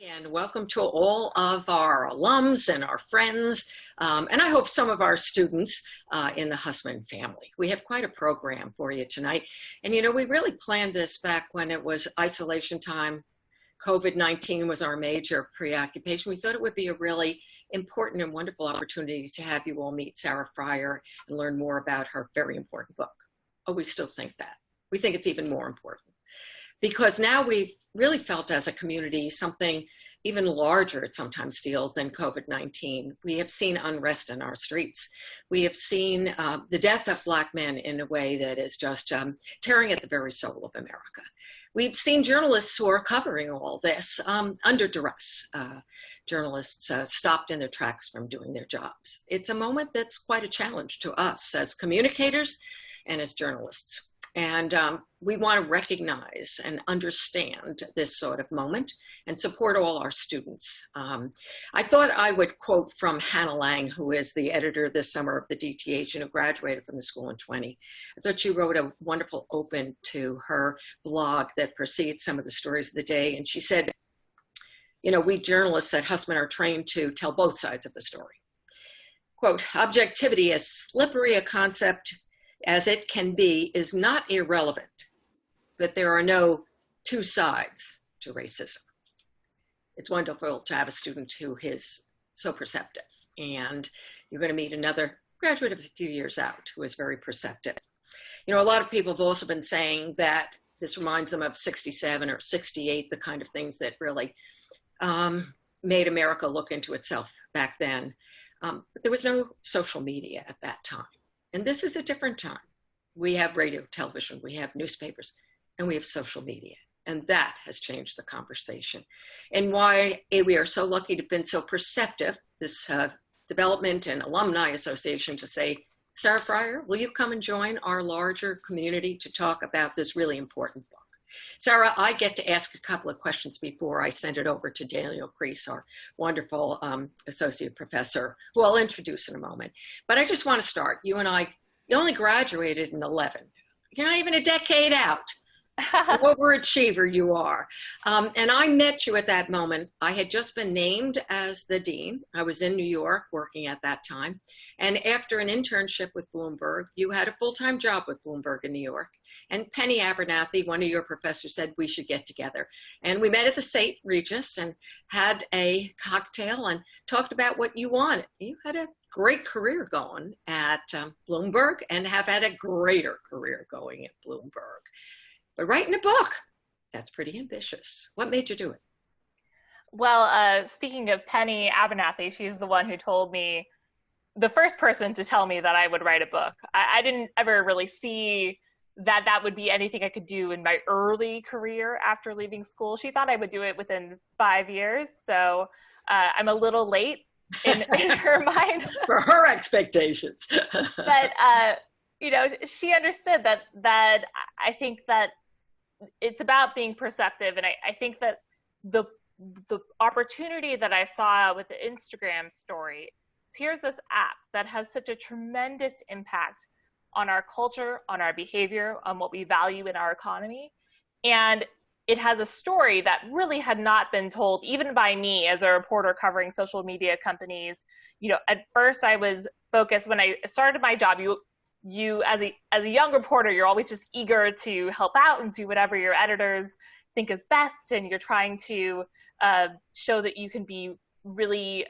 And welcome to all of our alums and our friends, and I hope some of our students in the Hussman family. We have quite a program for you tonight. And we really planned this back when it was isolation time. COVID-19 was our major preoccupation. We thought it would be a really important and wonderful opportunity to have you all meet Sarah Frier and learn more about her very important book. Oh, we still think that. We think it's even more important. Because now we've really felt as a community something even larger, it sometimes feels, than COVID-19. We have seen unrest in our streets. We have seen the death of Black men in a way that is just tearing at the very soul of America. We've seen journalists who are covering all this under duress. Journalists stopped in their tracks from doing their jobs. It's a moment that's quite a challenge to us as communicators and as journalists. And we want to recognize and understand this sort of moment and support all our students. I thought I would quote from Hannah Lang, who is the editor this summer of the DTH and who graduated from the school in 20. I thought she wrote a wonderful open to her blog that precedes some of the stories of the day. And she said, we journalists at Hussman are trained to tell both sides of the story. Quote, objectivity, as slippery a concept as it can be, is not irrelevant, but there are no two sides to racism. It's wonderful to have a student who is so perceptive, and you're going to meet another graduate of a few years out who is very perceptive. A lot of people have also been saying that this reminds them of 67 or 68, the kind of things that really made America look into itself back then. But there was no social media at that time. And this is a different time. We have radio, television, we have newspapers, and we have social media. And that has changed the conversation. And why we are so lucky to have been so perceptive, this Development and Alumni Association, to say, Sarah Frier, will you come and join our larger community to talk about this really important book? Sarah, I get to ask a couple of questions before I send it over to Daniel Kris, our wonderful associate professor, who I'll introduce in a moment. But I just want to start. You only graduated in 11. You're not even a decade out. Overachiever you are. And I met you at that moment. I had just been named as the dean. I was in New York working at that time. And after an internship with Bloomberg, you had a full-time job with Bloomberg in New York. And Penny Abernathy, one of your professors, said we should get together. And we met at the St. Regis and had a cocktail and talked about what you wanted. You had a great career going at Bloomberg and have had a greater career going at Bloomberg. But writing a book, that's pretty ambitious. What made you do it? Well, speaking of Penny Abernathy, she's the one who told me, the first person to tell me that I would write a book. I didn't ever really see that would be anything I could do in my early career after leaving school. She thought I would do it within 5 years. So I'm a little late in her mind. For her expectations. But, she understood that I think that it's about being perceptive. And I think that the opportunity that I saw with the Instagram story is here's this app that has such a tremendous impact on our culture, on our behavior, on what we value in our economy. And it has a story that really had not been told, even by me as a reporter covering social media companies. At first I was focused, when I started my job, you as a young reporter, you're always just eager to help out and do whatever your editors think is best, and you're trying to show that you can be really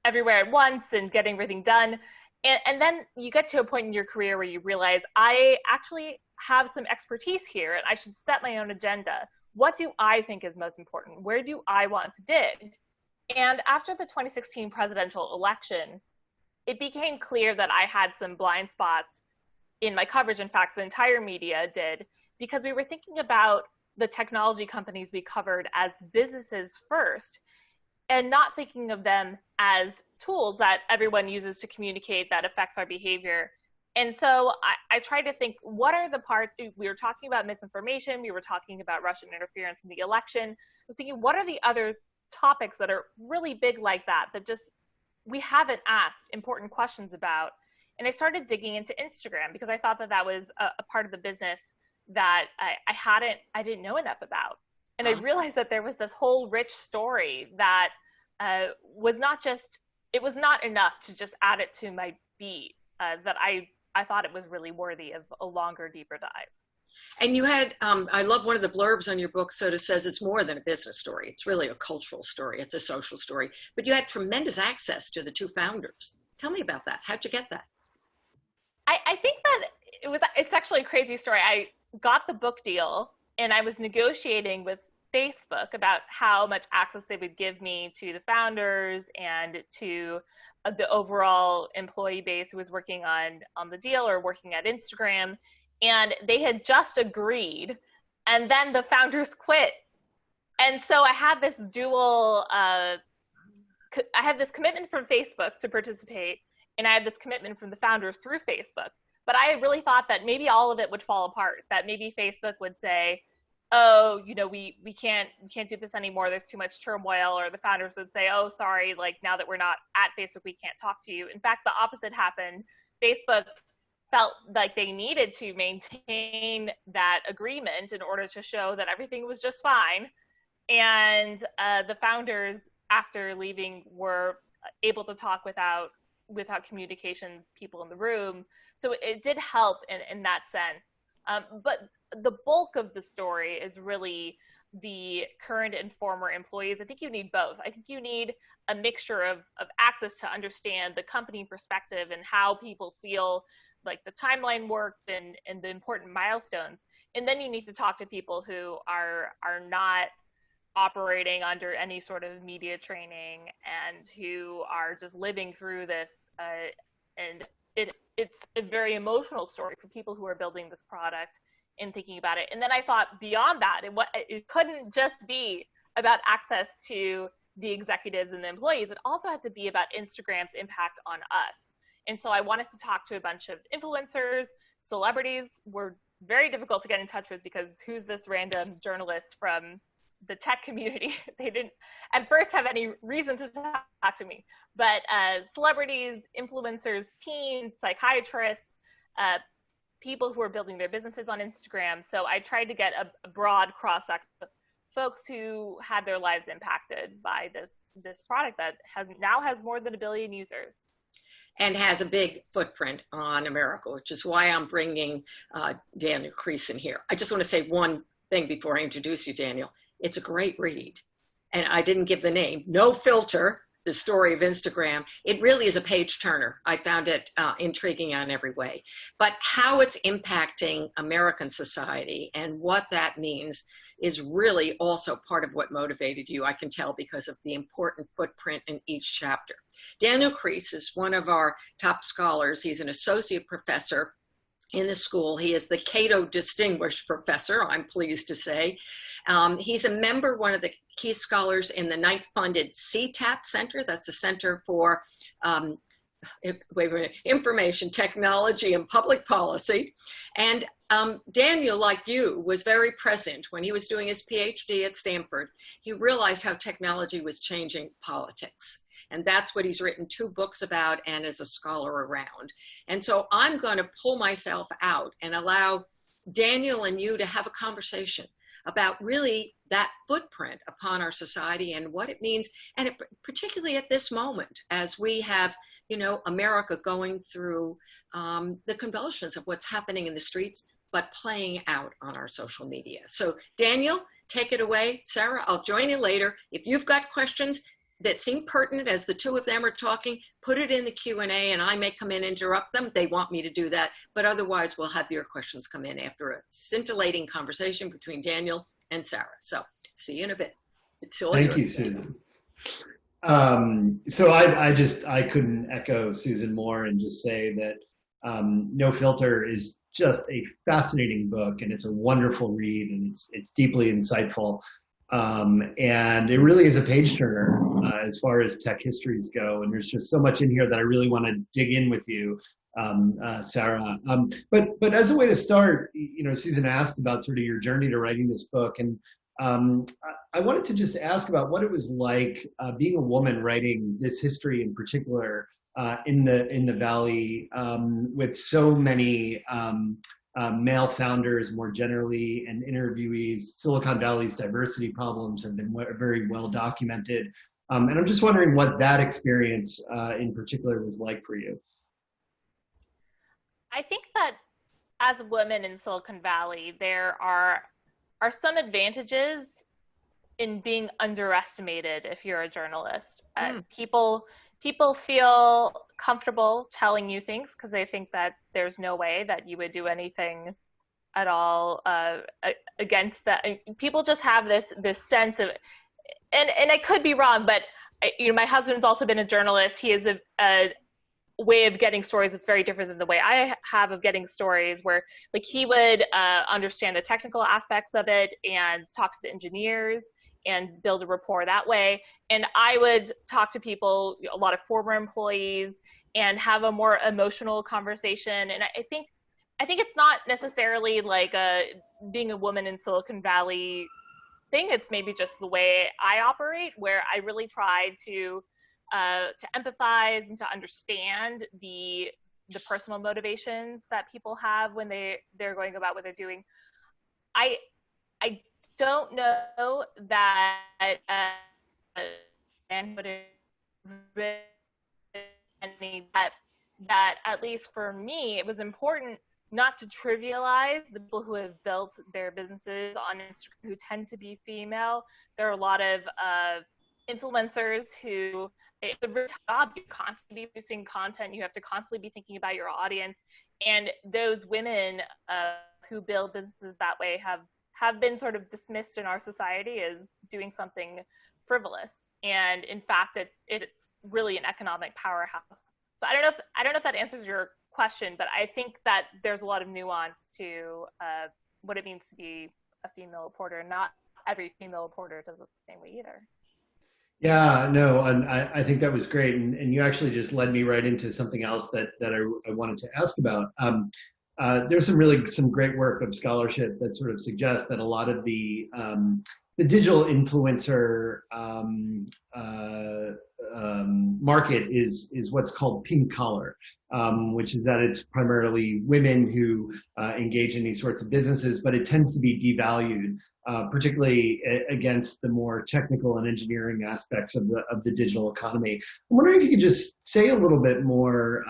everywhere at once and getting everything done. And then you get to a point in your career where you realize, I actually have some expertise here and I should set my own agenda. What do I think is most important? Where do I want to dig? And after the 2016 presidential election, it became clear that I had some blind spots in my coverage. In fact, the entire media did, because we were thinking about the technology companies we covered as businesses first, and not thinking of them as tools that everyone uses to communicate that affects our behavior. And so I tried to think, what are the parts, we were talking about misinformation, we were talking about Russian interference in the election. I was thinking, what are the other topics that are really big like that just we haven't asked important questions about? And I started digging into Instagram because I thought that was a part of the business that I didn't know enough about. And I realized that there was this whole rich story that was not just, it was not enough to just add it to my beat, that I thought it was really worthy of a longer, deeper dive. And you had, I love one of the blurbs on your book, sort of says it's more than a business story. It's really a cultural story. It's a social story. But you had tremendous access to the two founders. Tell me about that. How'd you get that? I think that it's actually a crazy story. I got the book deal and I was negotiating with Facebook about how much access they would give me to the founders and to the overall employee base who was working on the deal or working at Instagram. And they had just agreed, and then the founders quit. And so I had this I had this commitment from Facebook to participate, and I had this commitment from the founders through Facebook. But I really thought that maybe all of it would fall apart, that maybe Facebook would say, oh, we can't do this anymore. There's too much turmoil. Or the founders would say, oh, sorry, like now that we're not at Facebook, we can't talk to you. In fact, the opposite happened. Facebook felt like they needed to maintain that agreement in order to show that everything was just fine. And the founders, after leaving, were able to talk without communications people in the room. So it did help in that sense. But the bulk of the story is really the current and former employees. I think you need both. I think you need a mixture of access to understand the company perspective and how people feel like the timeline worked and the important milestones. And then you need to talk to people who are not operating under any sort of media training and who are just living through this. And it's a very emotional story for people who are building this product and thinking about it. And then I thought beyond that, it couldn't just be about access to the executives and the employees. It also had to be about Instagram's impact on us. And so I wanted to talk to a bunch of influencers. Celebrities were very difficult to get in touch with because who's this random journalist from the tech community? They didn't at first have any reason to talk to me. But celebrities, influencers, teens, psychiatrists, people who are building their businesses on Instagram. So I tried to get a broad cross-section of folks who had their lives impacted by this product that now has more than 1 billion users. And has a big footprint on America, which is why I'm bringing Daniel Kris in here. I just want to say one thing before I introduce you, Daniel. It's a great read. And I didn't give the name. No Filter, the story of Instagram. It really is a page turner. I found it intriguing on every way. But how it's impacting American society and what that means is really also part of what motivated you, I can tell, because of the important footprint in each chapter. Daniel Kris is one of our top scholars. He's an associate professor in the school. He is the Cato Distinguished Professor, I'm pleased to say. He's a member, one of the key scholars in the Knight-funded CTAP Center. That's a Center for Information Technology and Public Policy. And Daniel, like you, was very present when he was doing his PhD at Stanford. He realized how technology was changing politics. And that's what he's written 2 books about and is a scholar around. And so I'm going to pull myself out and allow Daniel and you to have a conversation about really that footprint upon our society and what it means, and particularly at this moment as we have, America going through the convulsions of what's happening in the streets, but playing out on our social media. So Daniel, take it away. Sarah, I'll join you later. If you've got questions that seem pertinent as the two of them are talking, put it in the Q&A and I may come in and interrupt them. They want me to do that, but otherwise we'll have your questions come in after a scintillating conversation between Daniel and Sarah. So see you in a bit. Thank you, Susan. So I couldn't echo Susan more and just say that No Filter is just a fascinating book, and it's a wonderful read, and it's deeply insightful. And it really is a page turner as far as tech histories go. And there's just so much in here that I really want to dig in with you, Sarah. But as a way to start, Susan asked about sort of your journey to writing this book. And I wanted to just ask about what it was like being a woman writing this history in particular in the Valley with so many male founders more generally and interviewees. Silicon Valley's diversity problems have been very well documented. And I'm just wondering what that experience in particular was like for you. I think that as a woman in Silicon Valley, there are some advantages in being underestimated if you're a journalist. People feel comfortable telling you things because they think that there's no way that you would do anything at all against that. People just have this sense of, and I could be wrong, but my husband's also been a journalist. He is a way of getting stories that's very different than the way I have of getting stories, where like he would understand the technical aspects of it and talk to the engineers and build a rapport that way. And I would talk to people, a lot of former employees, and have a more emotional conversation. And I think it's not necessarily like being a woman in Silicon Valley thing. It's maybe just the way I operate, where I really try to empathize and to understand the personal motivations that people have when they're going about what they're doing. I don't know that that at least for me, it was important not to trivialize the people who have built their businesses on Instagram who tend to be female. There are a lot of influencers who, it's a real job. You're constantly producing content. You have to constantly be thinking about your audience. And those women who build businesses that way have been sort of dismissed in our society as doing something frivolous. And in fact, it's really an economic powerhouse. So I don't know if that answers your question, but I think that there's a lot of nuance to what it means to be a female reporter. Not every female reporter does it the same way either. Yeah, no, and I think that was great. And you actually just led me right into something else that I wanted to ask about. There's some great work of scholarship that sort of suggests that a lot of the digital influencer market is what's called pink collar, which is that it's primarily women who engage in these sorts of businesses, but it tends to be devalued, particularly against the more technical and engineering aspects of the digital economy. I'm wondering if you could just say a little bit more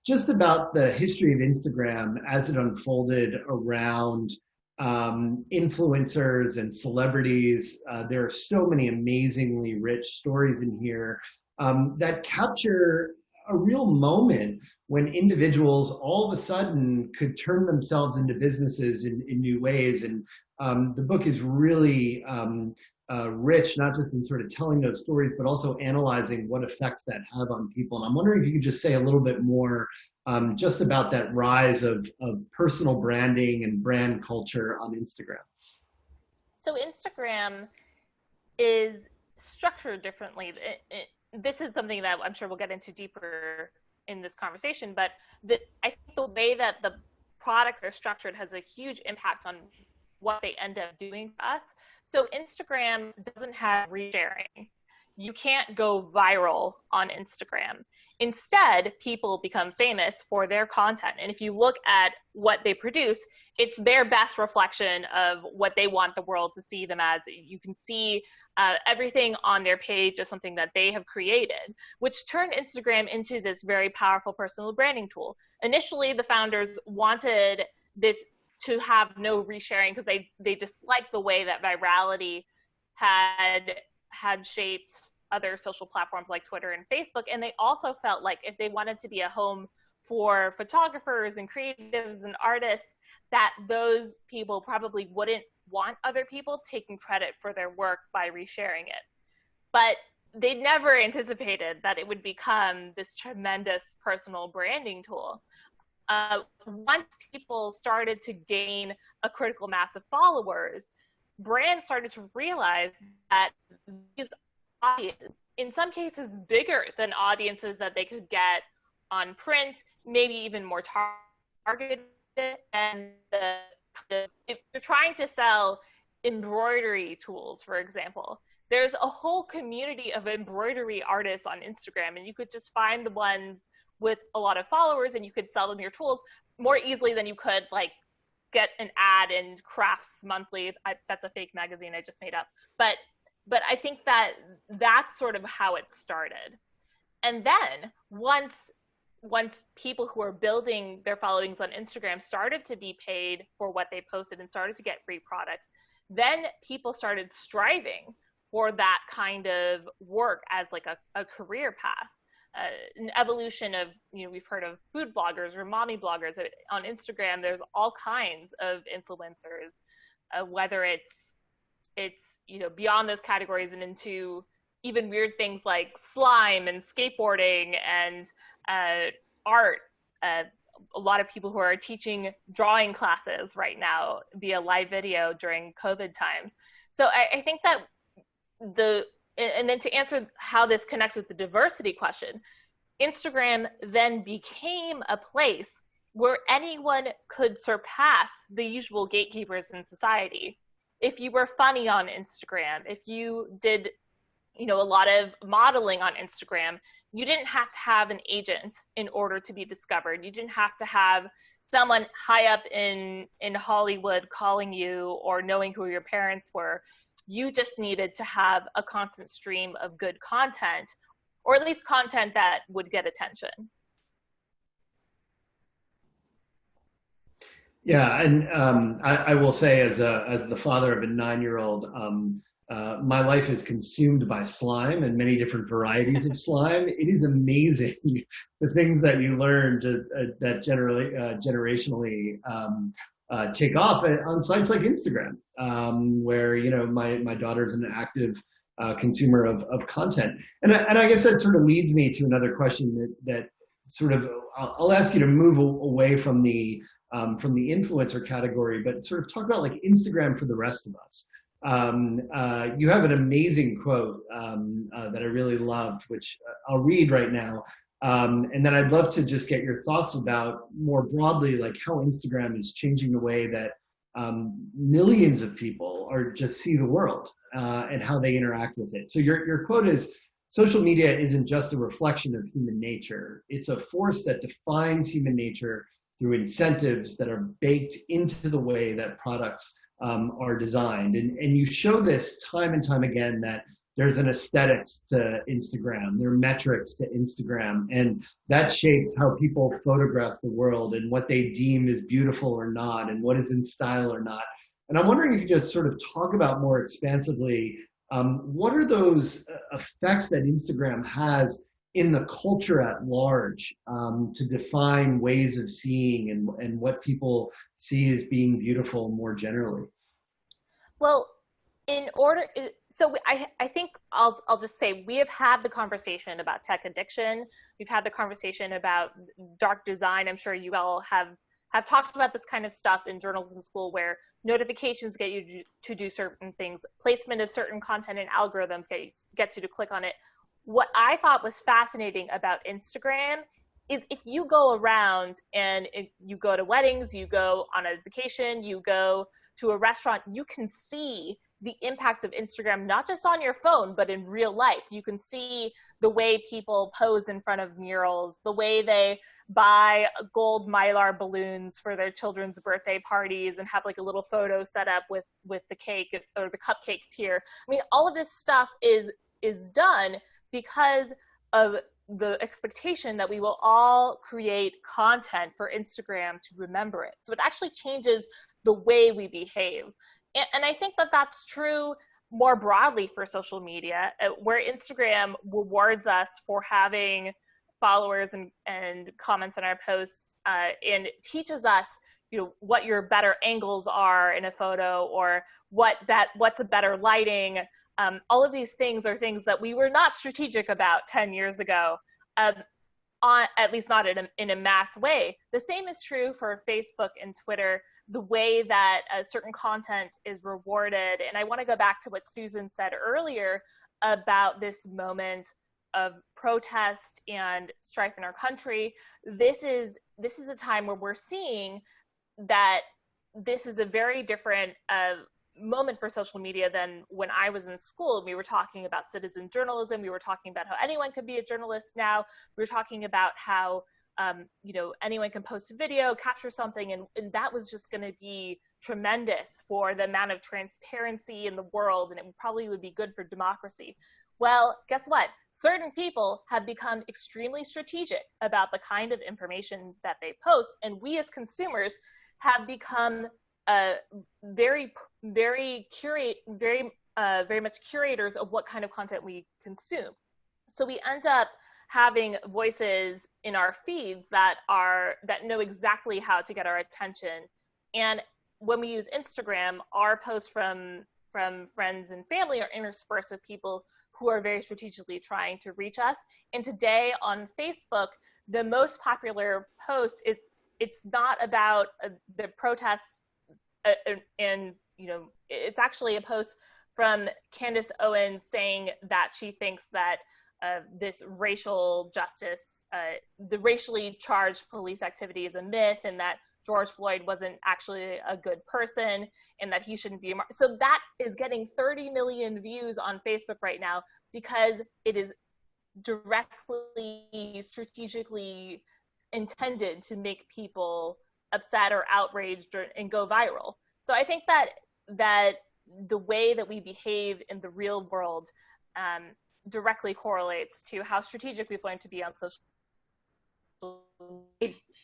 just about the history of Instagram as it unfolded around influencers and celebrities. There are so many amazingly rich stories in here that capture a real moment when individuals all of a sudden could turn themselves into businesses in new ways. And the book is really rich, not just in sort of telling those stories, but also analyzing what effects that have on people. And I'm wondering if you could just say a little bit more just about that rise of personal branding and brand culture on Instagram. So Instagram is structured differently. This is something that I'm sure we'll get into deeper in this conversation, but I think the way that the products are structured has a huge impact on what they end up doing for us. So Instagram doesn't have resharing. You can't go viral on Instagram. Instead, people become famous for their content. And if you look at what they produce, it's their best reflection of what they want the world to see them as. You can see everything on their page as something that they have created, which turned Instagram into this very powerful personal branding tool. Initially, the founders wanted this to have no resharing because they disliked the way that virality had shaped other social platforms like Twitter and Facebook. And they also felt like if they wanted to be a home for photographers and creatives and artists, that those people probably wouldn't want other people taking credit for their work by resharing it. But they never anticipated that it would become this tremendous personal branding tool. Once people started to gain a critical mass of followers, brands started to realize that these audiences, in some cases bigger than audiences that they could get on print, maybe even more targeted. And if you're trying to sell embroidery tools, for example, there's a whole community of embroidery artists on Instagram, and you could just find the ones with a lot of followers, and you could sell them your tools more easily than you could like get an ad in Crafts Monthly. That's a fake magazine I just made up. But I think that that's sort of how it started. And then once people who are building their followings on Instagram started to be paid for what they posted and started to get free products, then people started striving for that kind of work as like a career path. An evolution of, we've heard of food bloggers or mommy bloggers. On Instagram, there's all kinds of influencers, whether it's beyond those categories and into even weird things like slime and skateboarding and art. A lot of people who are teaching drawing classes right now via live video during COVID times. So I think that and then to answer how this connects with the diversity question, Instagram then became a place where anyone could surpass the usual gatekeepers in society. If you were funny on Instagram, if you did, a lot of modeling on Instagram, you didn't have to have an agent in order to be discovered. You didn't have to have someone high up in Hollywood calling you or knowing who your parents were. You just needed to have a constant stream of good content, or at least content that would get attention. Yeah, and I will say, as the father of a 9-year-old, my life is consumed by slime and many different varieties of slime. It is amazing the things that you learn that generationally take off on sites like Instagram, where my daughter's an active consumer of content, and I guess that sort of leads me to another question that sort of I'll ask you to move away from the influencer category, but sort of talk about like Instagram for the rest of us. You have an amazing quote that I really loved, which I'll read right now. And then I'd love to just get your thoughts about more broadly, like how Instagram is changing the way that millions of people just see the world and how they interact with it. So your quote is, "Social media isn't just a reflection of human nature. It's a force that defines human nature through incentives that are baked into the way that products are designed." And you show this time and time again, that there's an aesthetics to Instagram, there are metrics to Instagram, and that shapes how people photograph the world and what they deem is beautiful or not, and what is in style or not. And I'm wondering if you just sort of talk about more expansively, what are those effects that Instagram has in the culture at large to define ways of seeing and what people see as being beautiful more generally? Well, I think I'll just say we have had the conversation about tech addiction. We've had the conversation about dark design. I'm sure you all have talked about this kind of stuff in journalism school, where notifications get you to do certain things, placement of certain content and algorithms gets you to click on it. What I thought was fascinating about Instagram is if you go around and you go to weddings, you go on a vacation, you go to a restaurant, you can see the impact of Instagram, not just on your phone, but in real life. You can see the way people pose in front of murals, the way they buy gold Mylar balloons for their children's birthday parties and have like a little photo set up with the cake or the cupcake tier. I mean, all of this stuff is done because of the expectation that we will all create content for Instagram to remember it. So it actually changes the way we behave. And I think that that's true more broadly for social media, where Instagram rewards us for having followers and comments on our posts, and teaches us, what your better angles are in a photo, or what's a better lighting. All of these things are things that we were not strategic about 10 years ago, at least not in a mass way. The same is true for Facebook and Twitter, the way that certain content is rewarded. And I want to go back to what Susan said earlier about this moment of protest and strife in our country. This is a time where we're seeing that this is a very different moment for social media than when I was in school. We were talking about citizen journalism. We were talking about how anyone could be a journalist now. We were talking about how, anyone can post a video, capture something, and that was just going to be tremendous for the amount of transparency in the world, and it probably would be good for democracy. Well, guess what? Certain people have become extremely strategic about the kind of information that they post, and we as consumers have become very much curators of what kind of content we consume. So we end up having voices in our feeds that know exactly how to get our attention. And when we use Instagram, our posts from friends and family are interspersed with people who are very strategically trying to reach us. And today on Facebook, the most popular post, it's not about the protests, and it's actually a post from Candace Owens saying that she thinks that this racial justice, the racially charged police activity is a myth, and that George Floyd wasn't actually a good person, and that he shouldn't be. So that is getting 30 million views on Facebook right now because it is directly, strategically intended to make people upset or outraged and go viral. So I think that the way that we behave in the real world directly correlates to how strategic we've learned to be on social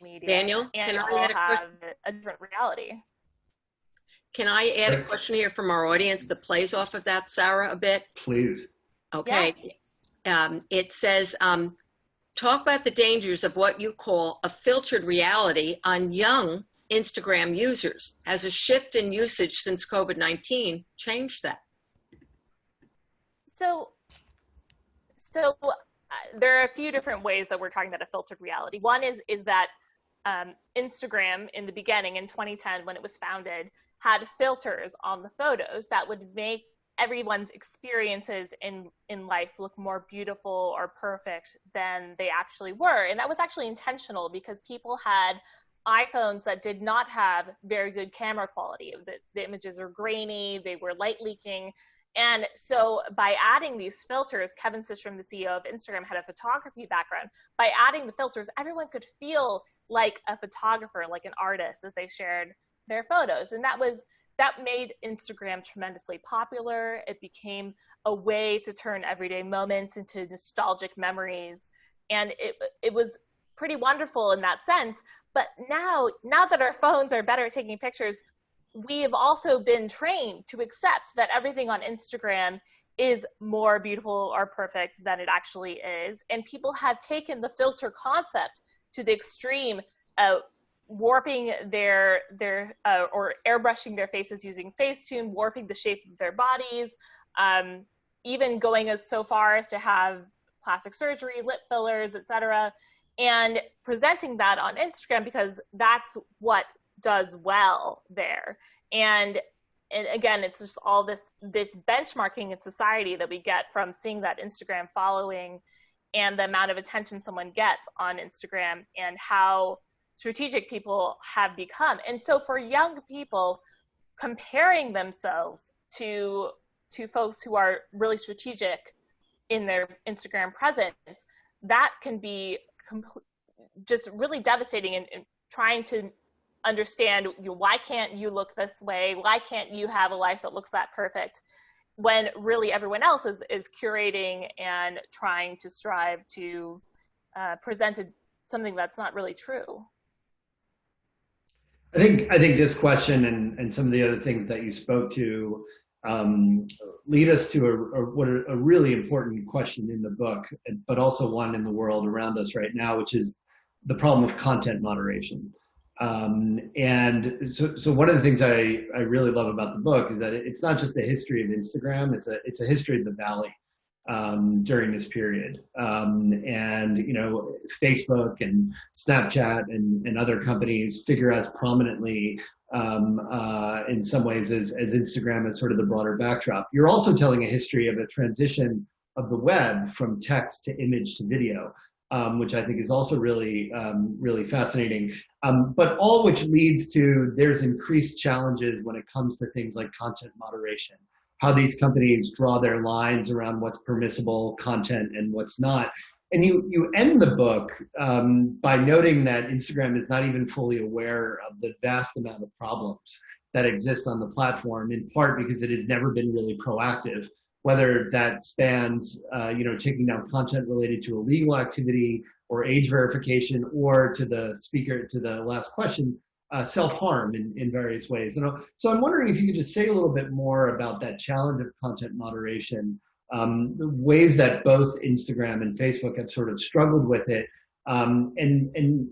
media. Daniel, and can I all add have a different reality. Can I add a question here from our audience that plays off of that, Sarah, a bit? Please. Okay. Yeah. It says, talk about the dangers of what you call a filtered reality on young Instagram users. Has a shift in usage since COVID-19 changed that? So there are a few different ways that we're talking about a filtered reality. One is that Instagram in the beginning in 2010, when it was founded, had filters on the photos that would make everyone's experiences in life look more beautiful or perfect than they actually were. And that was actually intentional because people had iPhones that did not have very good camera quality. The images were grainy, they were light leaking. And so by adding these filters, Kevin Systrom, the CEO of Instagram, had a photography background. By adding the filters, everyone could feel like a photographer, like an artist, as they shared their photos. And that made Instagram tremendously popular. It became a way to turn everyday moments into nostalgic memories. And it was pretty wonderful in that sense. But now that our phones are better at taking pictures, we have also been trained to accept that everything on Instagram is more beautiful or perfect than it actually is. And people have taken the filter concept to the extreme, warping their or airbrushing their faces using Facetune, warping the shape of their bodies, even going as so far as to have plastic surgery, lip fillers, etc., and presenting that on Instagram because that's what does well there. And again, it's just all this benchmarking in society that we get from seeing that Instagram following and the amount of attention someone gets on Instagram and how strategic people have become. And so for young people, comparing themselves to folks who are really strategic in their Instagram presence, that can be just really devastating and trying to understand why can't you look this way? Why can't you have a life that looks that perfect? When really everyone else is curating and trying to strive to present something that's not really true. I think this question and some of the other things that you spoke to lead us to a really important question in the book, but also one in the world around us right now, which is the problem of content moderation. And so one of the things I really love about the book is that it's not just a history of Instagram, it's a history of the Valley during this period. And, Facebook and Snapchat and other companies figure as prominently in some ways as Instagram as sort of the broader backdrop. You're also telling a history of a transition of the web from text to image to video. which I think is also really, really fascinating. But all which leads to there's increased challenges when it comes to things like content moderation, how these companies draw their lines around what's permissible content and what's not. And you end the book by noting that Instagram is not even fully aware of the vast amount of problems that exist on the platform, in part because it has never been really proactive, whether that spans, taking down content related to illegal activity or age verification, or to the last question, self-harm in various ways. So I'm wondering if you could just say a little bit more about that challenge of content moderation, the ways that both Instagram and Facebook have sort of struggled with it. And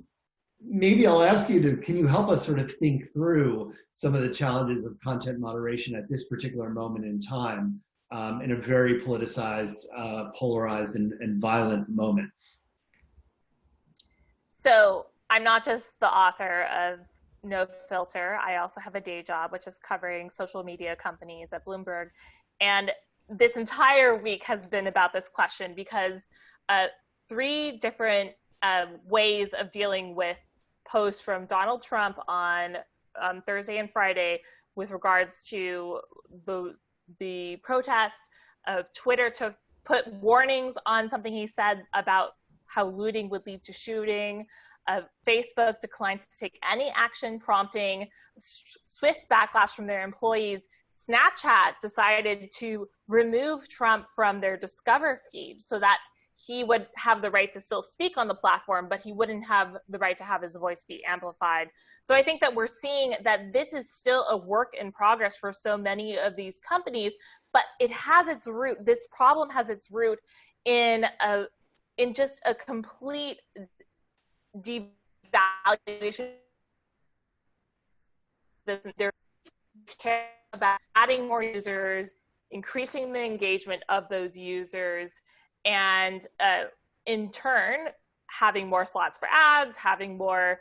maybe I'll ask you can you help us sort of think through some of the challenges of content moderation at this particular moment in time, in a very politicized, polarized, and violent moment? So I'm not just the author of No Filter. I also have a day job, which is covering social media companies at Bloomberg. And this entire week has been about this question because 3 different ways of dealing with posts from Donald Trump on Thursday and Friday with regards to the protests. Twitter put warnings on something he said about how looting would lead to shooting. Facebook declined to take any action, prompting swift backlash from their employees. Snapchat decided to remove Trump from their Discover feed so that he would have the right to still speak on the platform, but he wouldn't have the right to have his voice be amplified. So I think that we're seeing that this is still a work in progress for so many of these companies, but it has its root. This problem has its root in just a complete devaluation. They're care about adding more users, increasing the engagement of those users, and in turn, having more slots for ads, having more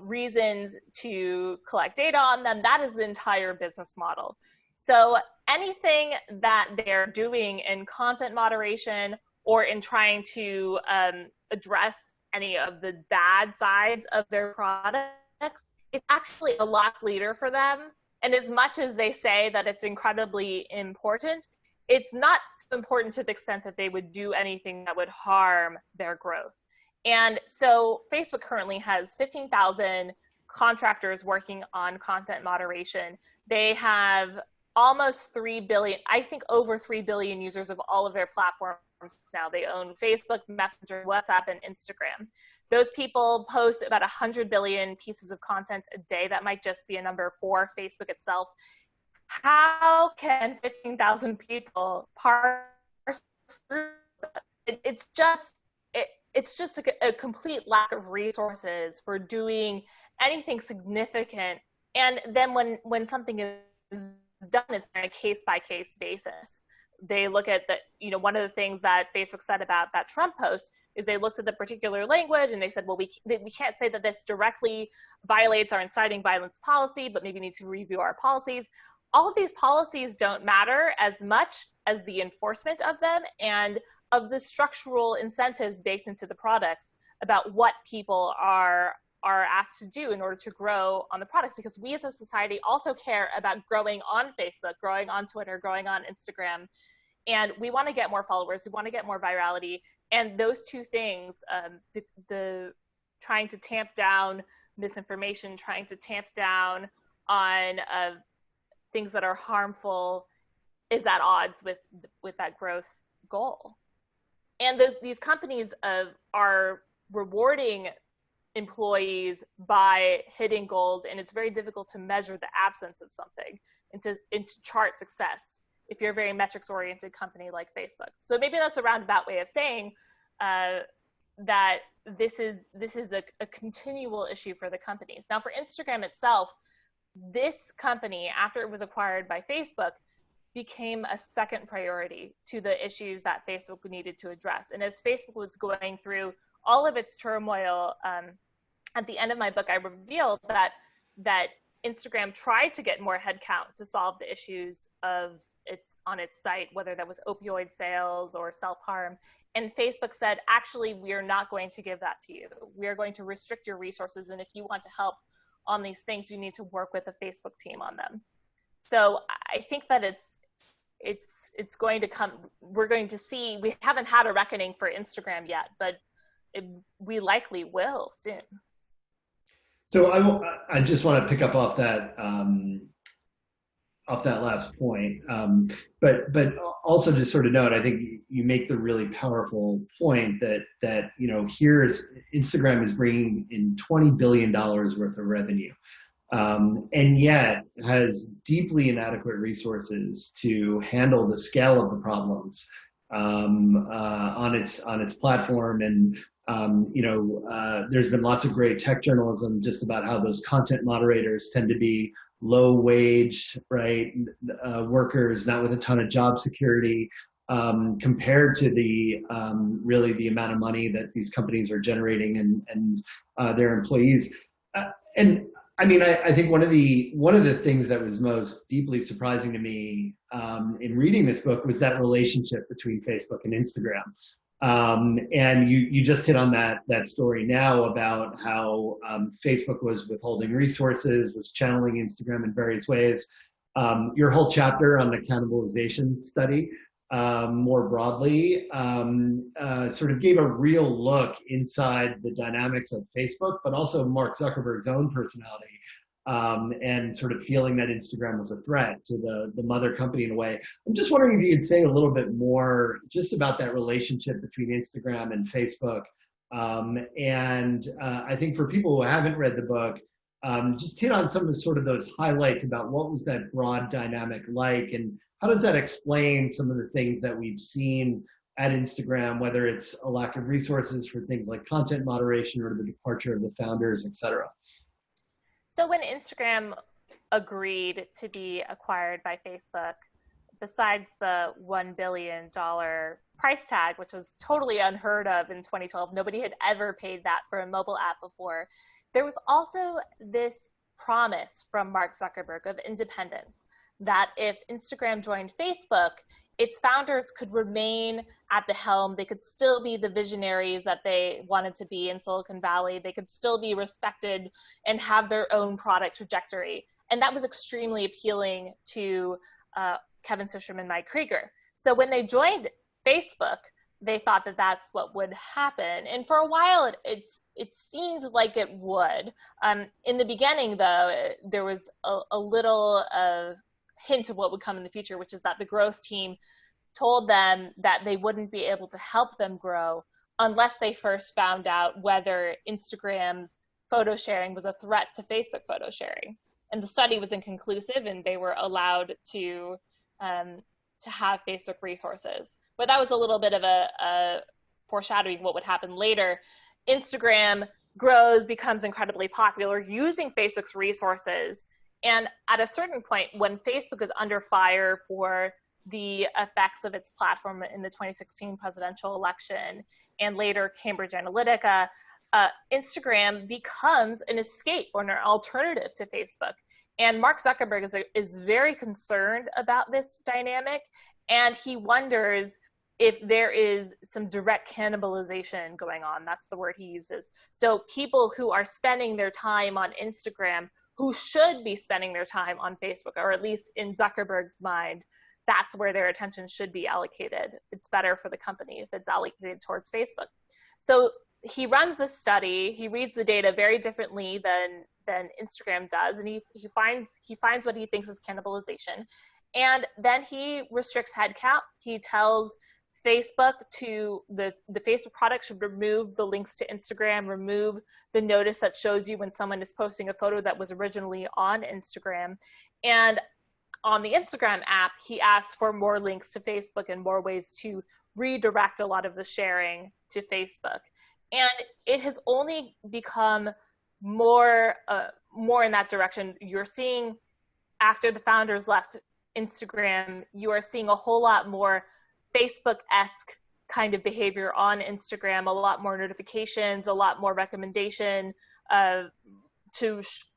reasons to collect data on them. That is the entire business model. So anything that they're doing in content moderation or in trying to address any of the bad sides of their products, it's actually a loss leader for them. And as much as they say that it's incredibly important, it's not so important to the extent that they would do anything that would harm their growth. And so Facebook currently has 15,000 contractors working on content moderation. They have almost 3 billion, I think over 3 billion users of all of their platforms now. They own Facebook, Messenger, WhatsApp, and Instagram. Those people post about 100 billion pieces of content a day. That might just be a number for Facebook itself. How can 15,000 people parse through that? It's just a complete lack of resources for doing anything significant. And then when something is done, it's on a case-by-case basis. They look at one of the things that Facebook said about that Trump post is they looked at the particular language and they said, well, we can't say that this directly violates our inciting violence policy, but maybe need to review our policies. All of these policies don't matter as much as the enforcement of them and of the structural incentives baked into the products about what people are asked to do in order to grow on the products, because we as a society also care about growing on Facebook, growing on Twitter, growing on Instagram, and we want to get more followers, we want to get more virality, and those two things, the trying to tamp down misinformation, trying to tamp down on things that are harmful, is at odds with that growth goal. And these companies are rewarding employees by hitting goals, and it's very difficult to measure the absence of something and to chart success if you're a very metrics-oriented company like Facebook. So maybe that's a roundabout way of saying that this is a continual issue for the companies. Now, for Instagram itself, this company, after it was acquired by Facebook, became a second priority to the issues that Facebook needed to address. And as Facebook was going through all of its turmoil, at the end of my book, I revealed that Instagram tried to get more headcount to solve the issues on its site, whether that was opioid sales or self-harm. And Facebook said, actually, we are not going to give that to you. We are going to restrict your resources. And if you want to help on these things, you need to work with the Facebook team on them. So I think that it's going to come. We're going to see, we haven't had a reckoning for Instagram yet, but we likely will soon. So I just want to pick up off that last point, but also just sort of note, I think you make the really powerful point that here's Instagram is bringing in $20 billion worth of revenue, and yet has deeply inadequate resources to handle the scale of the problems on its platform. And there's been lots of great tech journalism just about how those content moderators tend to be low wage, right, workers, not with a ton of job security, compared to really the amount of money that these companies are generating and their employees. And I mean, I think one of the things that was most deeply surprising to me in reading this book was that relationship between Facebook and Instagram. And you just hit on that story now about how Facebook was withholding resources, was channeling Instagram in various ways. Your whole chapter on the cannibalization study, more broadly, sort of gave a real look inside the dynamics of Facebook, but also Mark Zuckerberg's own personality, and sort of feeling that Instagram was a threat to the mother company in a way. I'm just wondering if you could say a little bit more just about that relationship between Instagram and Facebook. And I think for people who haven't read the book, just hit on some of those highlights about what was that broad dynamic like, and how does that explain some of the things that we've seen at Instagram, whether it's a lack of resources for things like content moderation or the departure of the founders, et cetera. So when Instagram agreed to be acquired by Facebook, besides the $1 billion price tag, which was totally unheard of in 2012, nobody had ever paid that for a mobile app before, there was also this promise from Mark Zuckerberg of independence, that if Instagram joined Facebook, its founders could remain at the helm. They could still be the visionaries that they wanted to be in Silicon Valley. They could still be respected and have their own product trajectory. And that was extremely appealing to Kevin Systrom and Mike Krieger. So when they joined Facebook, they thought that that's what would happen. And for a while, it seemed like it would. In the beginning, though, there was a little hint of what would come in the future, which is that the growth team told them that they wouldn't be able to help them grow unless they first found out whether Instagram's photo sharing was a threat to Facebook photo sharing. And the study was inconclusive, and they were allowed to have Facebook resources. But that was a little bit of a foreshadowing what would happen later. Instagram grows, becomes incredibly popular using Facebook's resources. And at a certain point, when Facebook is under fire for the effects of its platform in the 2016 presidential election and later Cambridge Analytica, Instagram becomes an escape or an alternative to Facebook. And Mark Zuckerberg is very concerned about this dynamic, and he wonders if there is some direct cannibalization going on. That's the word he uses. So people who are spending their time on Instagram, who should be spending their time on Facebook, or at least in Zuckerberg's mind, that's where their attention should be allocated. It's better for the company if it's allocated towards Facebook. So he runs this study. He reads the data very differently than Instagram does, and he finds what he thinks is cannibalization. And then he restricts headcount. He tells Facebook to the Facebook product should remove the links to Instagram, remove the notice that shows you when someone is posting a photo that was originally on Instagram. And on the Instagram app, he asks for more links to Facebook and more ways to redirect a lot of the sharing to Facebook. And it has only become more in that direction. You're seeing, after the founders left Instagram, you are seeing a whole lot more Facebook-esque kind of behavior on Instagram, a lot more notifications, a lot more recommendation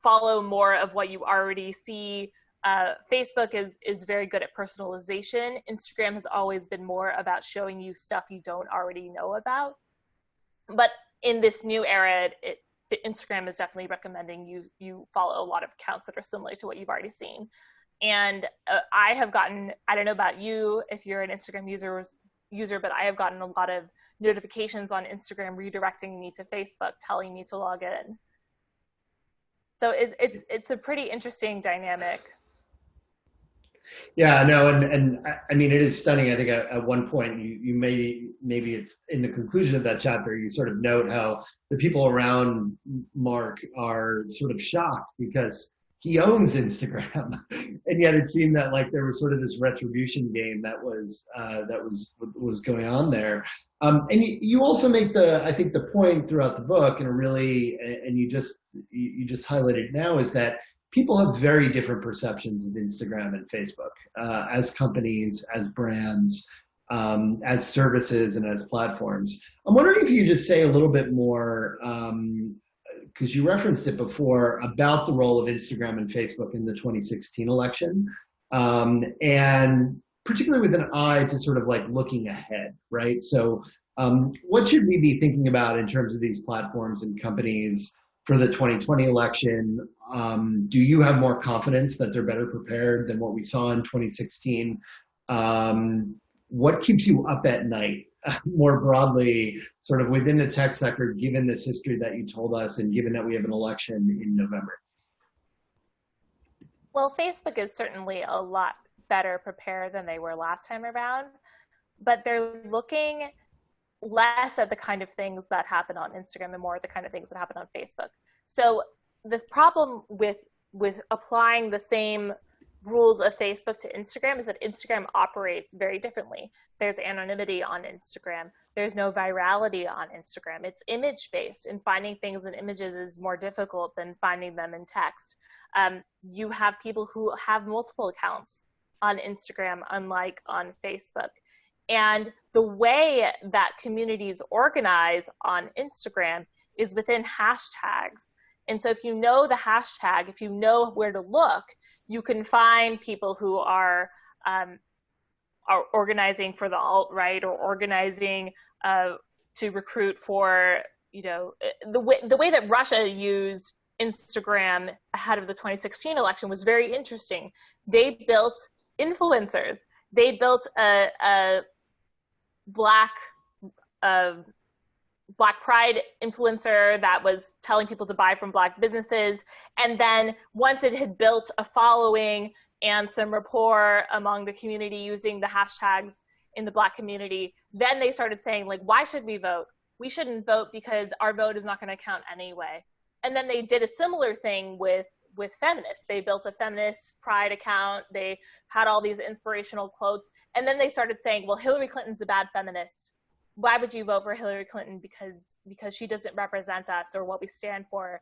follow more of what you already see. Facebook is very good at personalization. Instagram has always been more about showing you stuff you don't already know about. But in this new era, Instagram is definitely recommending you follow a lot of accounts that are similar to what you've already seen. And I have gotten, I don't know about you if you're an Instagram user, but I have gotten a lot of notifications on Instagram redirecting me to Facebook, telling me to log in. So it's a pretty interesting dynamic. Yeah, no, and I mean, it is stunning. I think at one point you maybe it's in the conclusion of that chapter, you sort of note how the people around Mark are sort of shocked because he owns Instagram, and yet it seemed that like there was sort of this retribution game that was going on there. And you also make I think the point throughout the book, and you just highlighted now, is that people have very different perceptions of Instagram and Facebook as companies, as brands, as services, and as platforms. I'm wondering if you could just say a little bit more, because you referenced it before, about the role of Instagram and Facebook in the 2016 election, and particularly with an eye to sort of like looking ahead, right? So what should we be thinking about in terms of these platforms and companies for the 2020 election? Do you have more confidence that they're better prepared than what we saw in 2016? What keeps you up at night more broadly, sort of within the tech sector, given this history that you told us and given that we have an election in November? Well, Facebook is certainly a lot better prepared than they were last time around, but they're looking less at the kind of things that happen on Instagram and more at the kind of things that happen on Facebook. So the problem with applying the same rules of Facebook to Instagram is that Instagram operates very differently. There's anonymity on Instagram. There's no virality on Instagram. It's image-based, and finding things in images is more difficult than finding them in text. You have people who have multiple accounts on Instagram, unlike on Facebook. And the way that communities organize on Instagram is within hashtags. And so if you know the hashtag, if you know where to look, you can find people who are organizing for the alt-right or organizing to recruit for, the way that Russia used Instagram ahead of the 2016 election was very interesting. They built influencers. They built a Black Pride influencer that was telling people to buy from Black businesses. And then once it had built a following and some rapport among the community using the hashtags in the Black community, then they started saying, like, why should we vote? We shouldn't vote because our vote is not going to count anyway. And then they did a similar thing with feminists. They built a feminist pride account. They had all these inspirational quotes. And then they started saying, well, Hillary Clinton's a bad feminist. Why would you vote for Hillary Clinton? Because she doesn't represent us or what we stand for.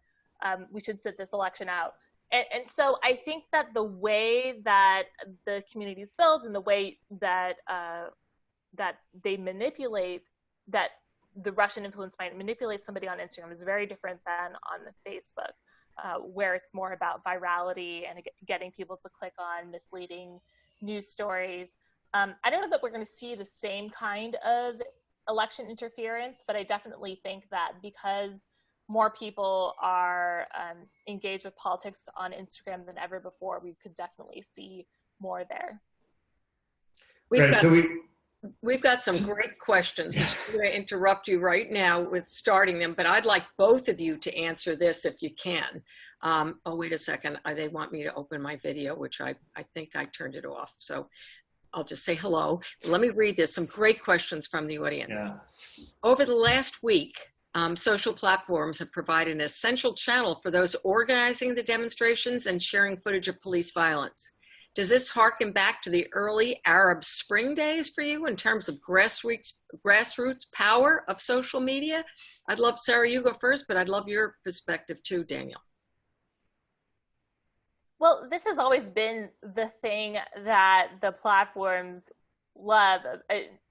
We should sit this election out. And so I think that the way that the community is built and the way that that they manipulate, that the Russian influence might manipulate somebody on Instagram is very different than on the Facebook. Where it's more about virality and getting people to click on misleading news stories. I don't know that we're going to see the same kind of election interference, but I definitely think that because more people are engaged with politics on Instagram than ever before, we could definitely see more there. We've got some great questions. I'm going to interrupt you right now with starting them, but I'd like both of you to answer this if you can. Oh, wait a second. They want me to open my video, which I think I turned it off. So I'll just say hello. Let me read this. Some great questions from the audience. Yeah. Over the last week, social platforms have provided an essential channel for those organizing the demonstrations and sharing footage of police violence. Does this harken back to the early Arab Spring days for you in terms of grassroots power of social media? I'd love, Sarah, you go first, but I'd love your perspective too, Daniel. Well, this has always been the thing that the platforms love.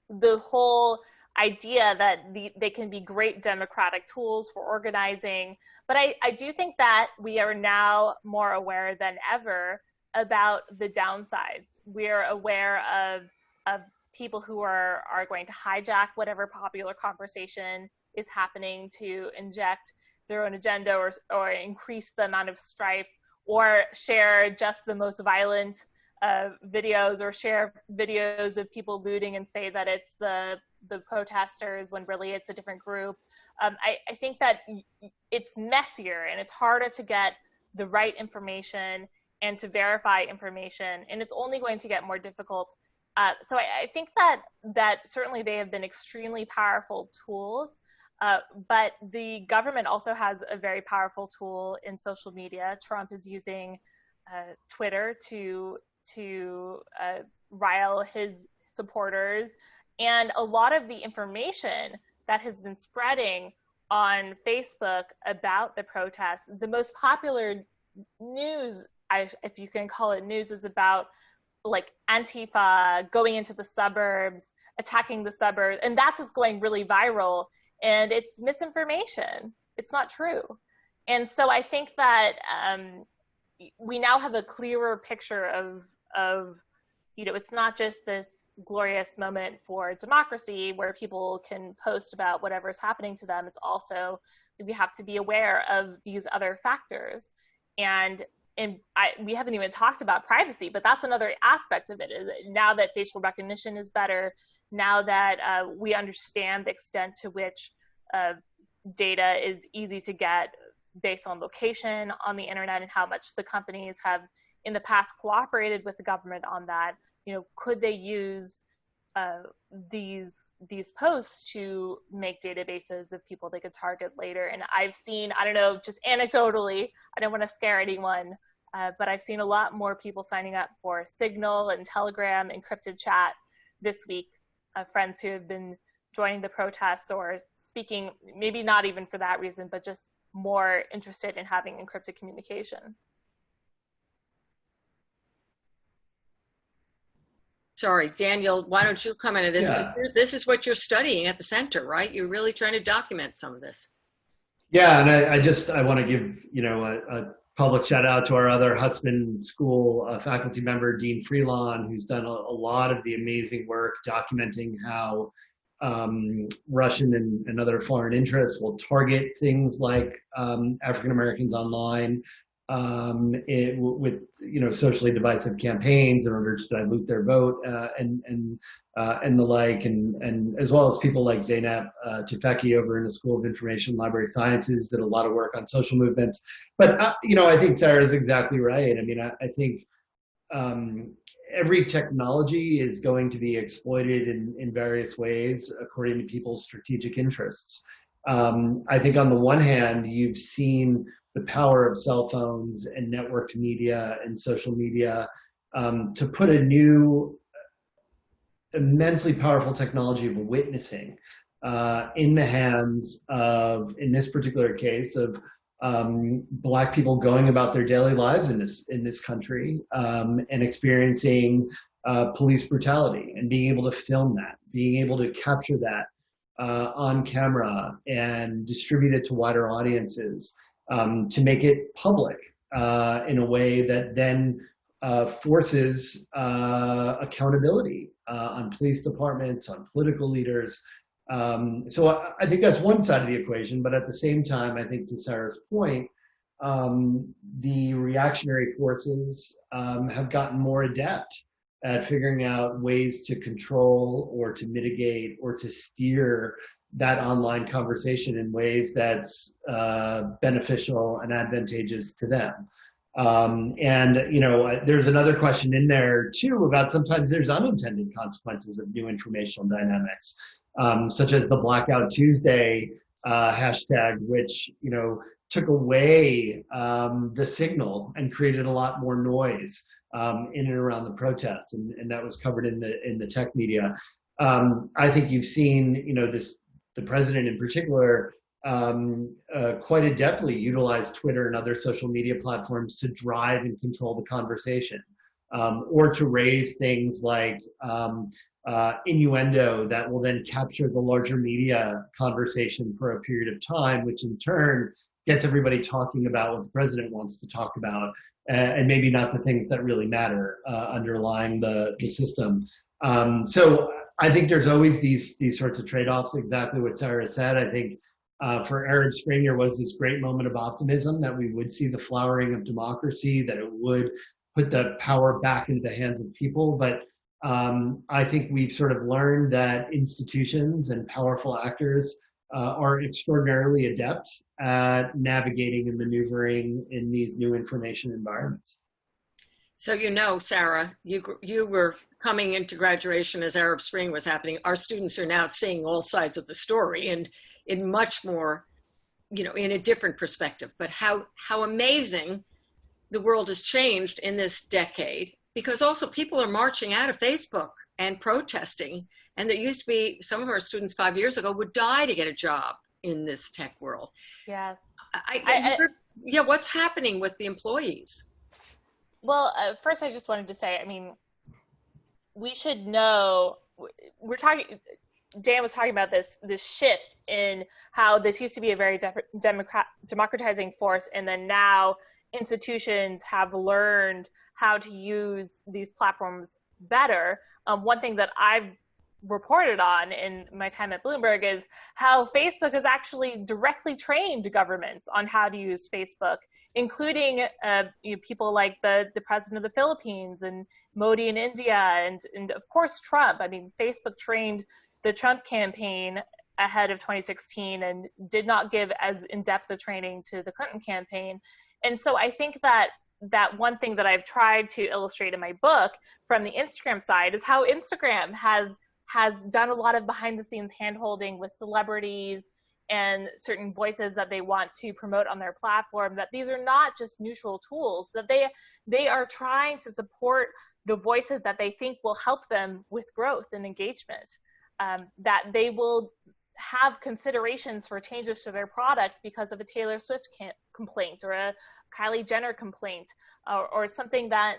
The whole idea that they can be great democratic tools for organizing. But I do think that we are now more aware than ever about the downsides. We're aware of people who are going to hijack whatever popular conversation is happening to inject their own agenda or increase the amount of strife, or share just the most violent videos, or share videos of people looting and say that it's the protesters when really it's a different group. I think that it's messier and it's harder to get the right information and to verify information, and it's only going to get more difficult. So I think that certainly they have been extremely powerful tools, but the government also has a very powerful tool in social media. Trump is using Twitter to rile his supporters, and a lot of the information that has been spreading on Facebook about the protests, the most popular news, if you can call it news, is about like Antifa going into the suburbs, attacking the suburbs, and that's what's going really viral, and it's misinformation. It's not true. And so I think that we now have a clearer picture of, it's not just this glorious moment for democracy where people can post about whatever is happening to them. It's also, we have to be aware of these other factors. And we haven't even talked about privacy, but that's another aspect of it. Is now that facial recognition is better, now that we understand the extent to which data is easy to get based on location on the internet, and how much the companies have in the past cooperated with the government on that, could they use these posts to make databases of people they could target later? And I've seen, I don't know, just anecdotally, I don't want to scare anyone, but I've seen a lot more people signing up for Signal and Telegram encrypted chat this week, friends who have been joining the protests or speaking, maybe not even for that reason, but just more interested in having encrypted communication. Sorry, Daniel, why don't you come into this? Yeah. This is what you're studying at the center, right? You're really trying to document some of this. Yeah, and I want to give, a public shout out to our other Hussman School faculty member, Dean Frier, who's done a lot of the amazing work documenting how Russian and other foreign interests will target things like African Americans online with socially divisive campaigns in order to dilute their vote and the like, and as well as people like Zeynep Tufekci over in the School of Information and Library Sciences did a lot of work on social movements. But I think Sarah is exactly right. I mean, I think every technology is going to be exploited in various ways according to people's strategic interests. I think on the one hand, you've seen the power of cell phones and networked media and social media to put a new, immensely powerful technology of witnessing in the hands of, in this particular case, of Black people going about their daily lives in this country and experiencing police brutality, and being able to film that, being able to capture that on camera and distribute it to wider audiences, to make it public in a way that then forces accountability on police departments, on political leaders. So I think that's one side of the equation, but at the same time, I think to Sarah's point, the reactionary forces have gotten more adept at figuring out ways to control or to mitigate or to steer that online conversation in ways that's beneficial and advantageous to them. There's another question in there too about sometimes there's unintended consequences of new informational dynamics, such as the Blackout Tuesday hashtag, which took away the signal and created a lot more noise in and around the protests, and that was covered in the tech media. I think you've seen the president in particular quite adeptly utilize Twitter and other social media platforms to drive and control the conversation. or to raise things like innuendo that will then capture the larger media conversation for a period of time, which in turn gets everybody talking about what the president wants to talk about, and maybe not the things that really matter underlying the system. So I think there's always these sorts of trade-offs, exactly what Sarah said. I think for Arab Spring, there was this great moment of optimism that we would see the flowering of democracy, that it would put the power back into the hands of people. But I think we've sort of learned that institutions and powerful actors are extraordinarily adept at navigating and maneuvering in these new information environments. So, you know, Sarah, you were coming into graduation as Arab Spring was happening. Our students are now seeing all sides of the story and in much more, you know, in a different perspective. But how amazing the world has changed in this decade, because also people are marching out of Facebook and protesting. And there used to be some of our students 5 years ago would die to get a job in this tech world. Yes. Yeah, what's happening with the employees? Well, first I just wanted to say, I mean, we should know, Dan was talking about this shift in how this used to be a very democratizing force, and then now institutions have learned how to use these platforms better. One thing that I've reported on in my time at Bloomberg is how Facebook has actually directly trained governments on how to use Facebook, including people like the president of the Philippines and Modi in India, and of course Trump. I mean, Facebook trained the Trump campaign ahead of 2016 and did not give as in-depth a training to the Clinton campaign. And so I think that one thing that I've tried to illustrate in my book from the Instagram side is how Instagram has done a lot of behind-the-scenes hand-holding with celebrities and certain voices that they want to promote on their platform, that these are not just neutral tools, that they are trying to support the voices that they think will help them with growth and engagement, that they will have considerations for changes to their product because of a Taylor Swift complaint or a Kylie Jenner complaint, or something that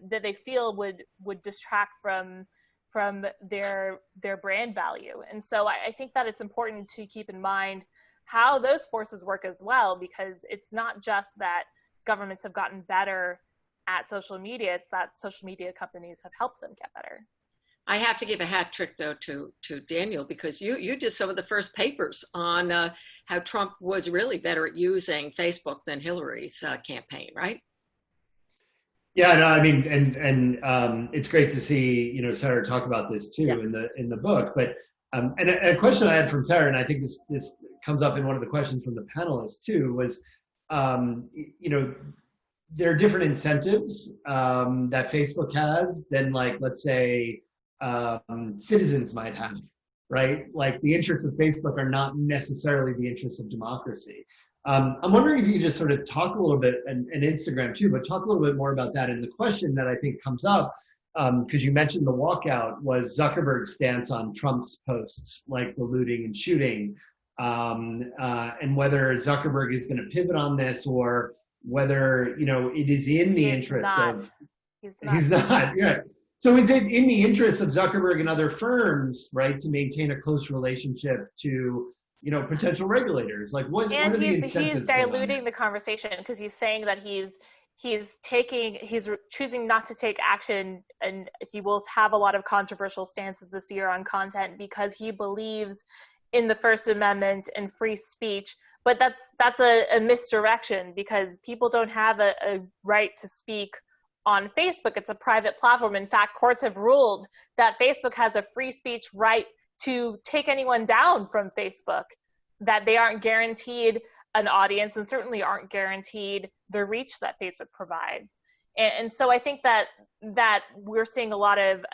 they feel would distract from their brand value. And so I think that it's important to keep in mind how those forces work as well, because it's not just that governments have gotten better at social media, it's that social media companies have helped them get better. I have to give a hat trick, though, to Daniel, because you did some of the first papers on how Trump was really better at using Facebook than Hillary's campaign, right? Yeah, no, I mean, and it's great to see, you know, Sarah talk about this too. Yes. in the book. But and a question I had from Sarah, and I think this comes up in one of the questions from the panelists too, was, you know, there are different incentives that Facebook has than, like, let's say, citizens might have, right? Like, the interests of Facebook are not necessarily the interests of democracy. I'm wondering if you could just sort of talk a little bit, and Instagram too, but talk a little bit more about that. And the question that I think comes up, because you mentioned the walkout, was Zuckerberg's stance on Trump's posts, like the looting and shooting, and whether Zuckerberg is going to pivot on this, or whether, you know, it is in the interest of... He's not, yeah. So is it in the interest of Zuckerberg and other firms, right, to maintain a close relationship to, you know, potential regulators? Like, what are the incentives? He's diluting the conversation, because he's saying that he's choosing not to take action, and he will have a lot of controversial stances this year on content because he believes in the First Amendment and free speech. But that's a misdirection, because people don't have a right to speak on Facebook. It's a private platform. In fact, courts have ruled that Facebook has a free speech right to take anyone down from Facebook, that they aren't guaranteed an audience and certainly aren't guaranteed the reach that Facebook provides. And so I think that we're seeing a lot of,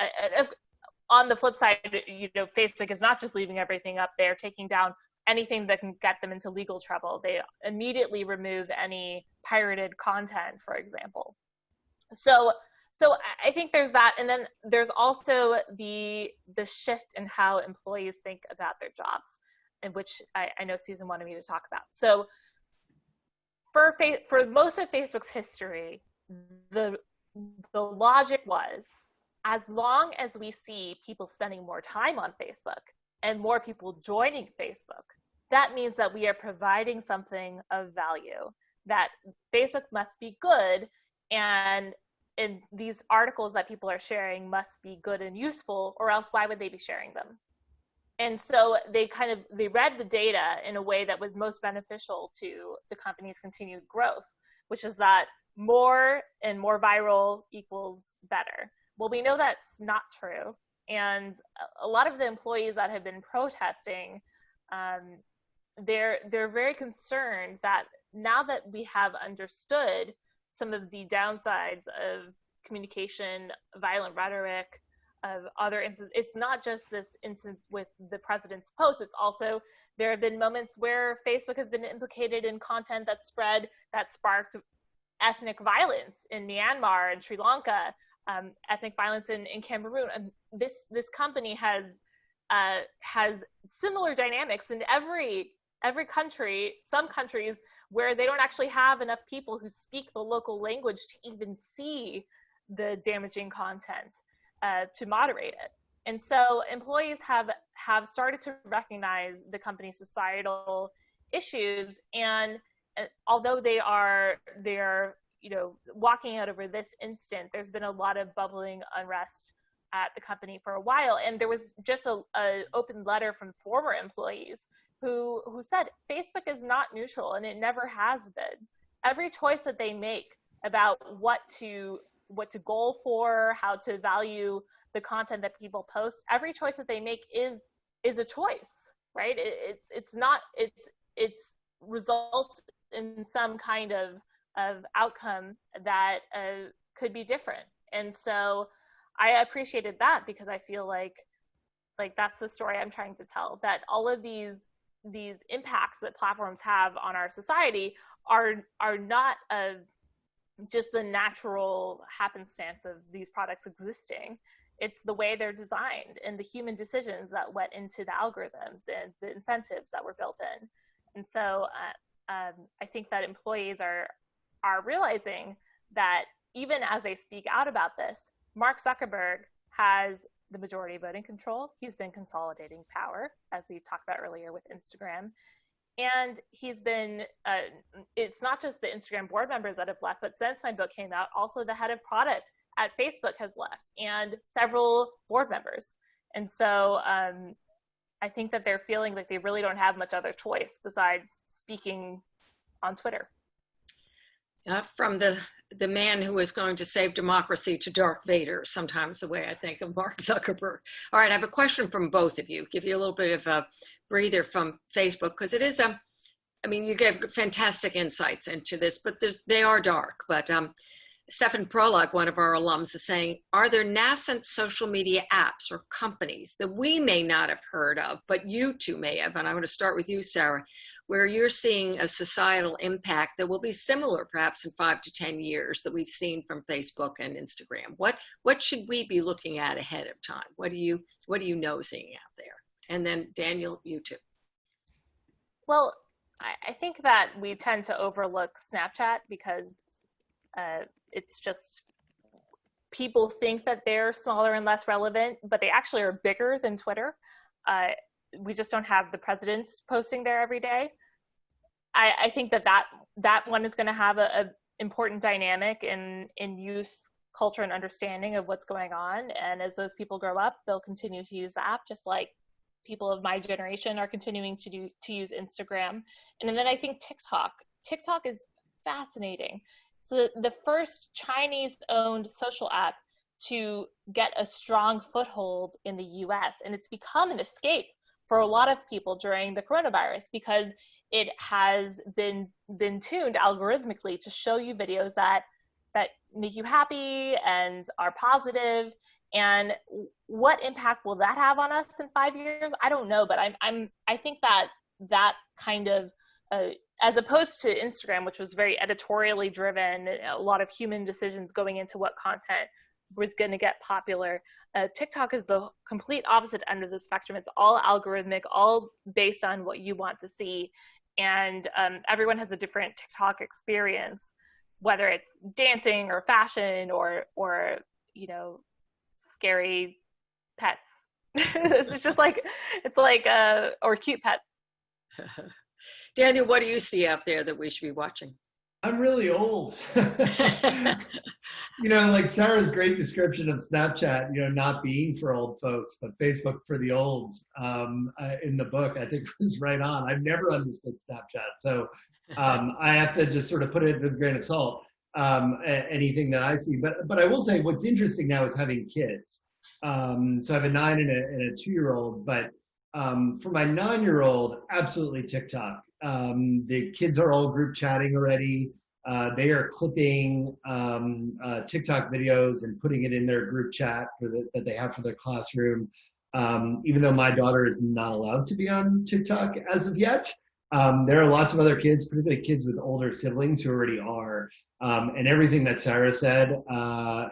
on the flip side, you know, Facebook is not just leaving everything up there, taking down anything that can get them into legal trouble. They immediately remove any pirated content, for example. So I think there's that, and then there's also the shift in how employees think about their jobs, and which I know Susan wanted me to talk about. So for most of Facebook's history, the the logic was, as long as we see people spending more time on Facebook and more people joining Facebook, that means that we are providing something of value, that Facebook must be good, and these articles that people are sharing must be good and useful, or else why would they be sharing them? And so they read the data in a way that was most beneficial to the company's continued growth, which is that more and more viral equals better. Well, we know that's not true. And a lot of the employees that have been protesting, they're very concerned that now that we have understood some of the downsides of communication, violent rhetoric, of other instances, it's not just this instance with the president's post, it's also there have been moments where Facebook has been implicated in content that sparked ethnic violence in Myanmar and Sri Lanka, ethnic violence in Cameroon. And this company has similar dynamics in every country, some countries where they don't actually have enough people who speak the local language to even see the damaging content to moderate it. And so employees have started to recognize the company's societal issues, and although they're walking out over this instant, there's been a lot of bubbling unrest at the company for a while. And there was just a open letter from former employees who said Facebook is not neutral, and it never has been. Every choice that they make about what to goal for, how to value the content that people post, every choice that they make is a choice, right? It's results in some kind of outcome that could be different. And so I appreciated that, because I feel like that's the story I'm trying to tell, that all of these impacts that platforms have on our society are not just the natural happenstance of these products existing. It's the way they're designed and the human decisions that went into the algorithms and the incentives that were built in. And so I think that employees are realizing that even as they speak out about this, Mark Zuckerberg has the majority voting control. He's been consolidating power, as we talked about earlier with Instagram. And he's been, it's not just the Instagram board members that have left, but since my book came out, also the head of product at Facebook has left, and several board members. And so I think that they're feeling like they really don't have much other choice besides speaking on Twitter. From the man who is going to save democracy to Darth Vader, sometimes the way I think of Mark Zuckerberg. All right, I have a question from both of you. Give you a little bit of a breather from Facebook, because it is you gave fantastic insights into this, but they are dark. But Stefan Prolog, one of our alums, is saying, are there nascent social media apps or companies that we may not have heard of, but you two may have? And I'm going to start with you, Sarah, where you're seeing a societal impact that will be similar perhaps in 5 to 10 years that we've seen from Facebook and Instagram. What should we be looking at ahead of time? What are you nosing out there? And then Daniel, you too. Well, I think that we tend to overlook Snapchat because it's just, people think that they're smaller and less relevant, but they actually are bigger than Twitter. We just don't have the presidents posting there every day. I think that one is going to have a important dynamic in youth culture and understanding of what's going on. And as those people grow up, they'll continue to use the app, just like people of my generation are continuing to use Instagram. And then I think TikTok is fascinating. So the first Chinese-owned social app to get a strong foothold in the US, and it's become an escape for a lot of people during the coronavirus, because it has been tuned algorithmically to show you videos that make you happy and are positive. And what impact will that have on us in 5 years? I don't know, but I think that kind of as opposed to Instagram, which was very editorially driven, a lot of human decisions going into what content was going to get popular. TikTok is the complete opposite end of the spectrum. It's all algorithmic, all based on what you want to see. And everyone has a different TikTok experience. whether it's dancing or fashion or scary pets. It's just like, or cute pets. Daniel, what do you see out there that we should be watching? I'm really old. Like Sarah's great description of Snapchat, not being for old folks, but Facebook for the olds in the book, I think was right on. I've never understood Snapchat. So I have to just sort of put it with a grain of salt, anything that I see. But I will say what's interesting now is having kids. So I have a 9 and a 2-year-old, but for my 9-year-old, absolutely TikTok. The kids are all group chatting already. They are clipping TikTok videos and putting it in their group chat that they have for their classroom. Even though my daughter is not allowed to be on TikTok as of yet, there are lots of other kids, particularly kids with older siblings, who already are. And everything that Sarah said